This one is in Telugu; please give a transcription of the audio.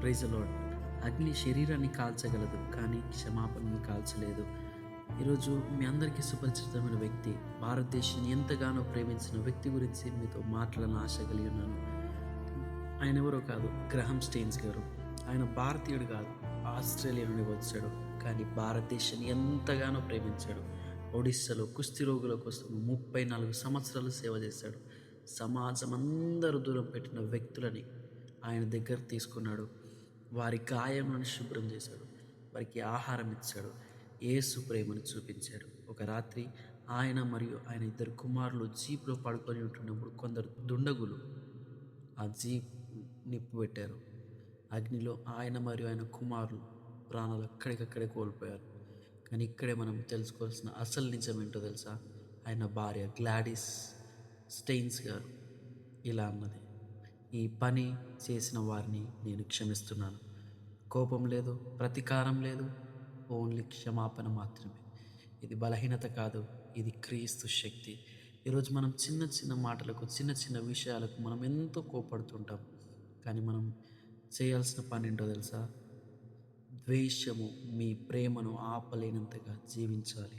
Praise the lord. అగ్ని శరీరాన్ని కాల్చగలదు, కానీ క్షమాపణను కాల్చలేదు. ఈరోజు మీ అందరికీ సుపరిచితమైన వ్యక్తి, భారతదేశాన్ని ఎంతగానో ప్రేమించిన వ్యక్తి గురించి మీతో మాట్లాడాలని ఆశ కలిగి ఉన్నాను. ఆయన ఎవరో కాదు, గ్రహం స్టెయిన్స్ గారు. ఆయన భారతీయుడు కాదు, ఆస్ట్రేలియా నుండి వచ్చాడు. కానీ భారతదేశాన్ని ఎంతగానో ప్రేమించాడు. ఒడిస్సాలో కుష్టి రోగుల కోసం 34 సంవత్సరాలు సేవ చేశాడు. సమాజం అందరూ దూరం పెట్టిన వ్యక్తులని ఆయన దగ్గర తీసుకున్నాడు. వారి గాయములను శుభ్రం చేశాడు. వారికి ఆహారం ఇచ్చాడు. యేసు ప్రేమను చూపించాడు. ఒక రాత్రి ఆయన మరియు ఆయన ఇద్దరు కుమారులు జీప్లో పడుకొని ఉంటున్నప్పుడు కొందరు దుండగులు ఆ జీప్ నిప్పు పెట్టారు. అగ్నిలో ఆయన మరియు ఆయన కుమారులు ప్రాణాలు అక్కడికక్కడే కోల్పోయారు. కానీ ఇక్కడే మనం తెలుసుకోవాల్సిన అసలు నిజం ఏంటో తెలుసా? ఆయన భార్య గ్లాడిస్ స్టెయిన్స్ గారు ఇలా అన్నది: ఈ పని చేసిన వారిని నేను క్షమిస్తున్నాను. కోపం లేదు, ప్రతీకారం లేదు, ఓన్లీ క్షమాపణ మాత్రమే. ఇది బలహీనత కాదు, ఇది క్రీస్తు శక్తి. ఈరోజు మనం చిన్న చిన్న మాటలకు, చిన్న చిన్న విషయాలకు మనం ఎంతో కోపడుతుంటాం. కానీ మనం చేయాల్సిన పని ఏంటో తెలుసా? ద్వేషము మీ ప్రేమను ఆపలేనంతగా జీవించాలి.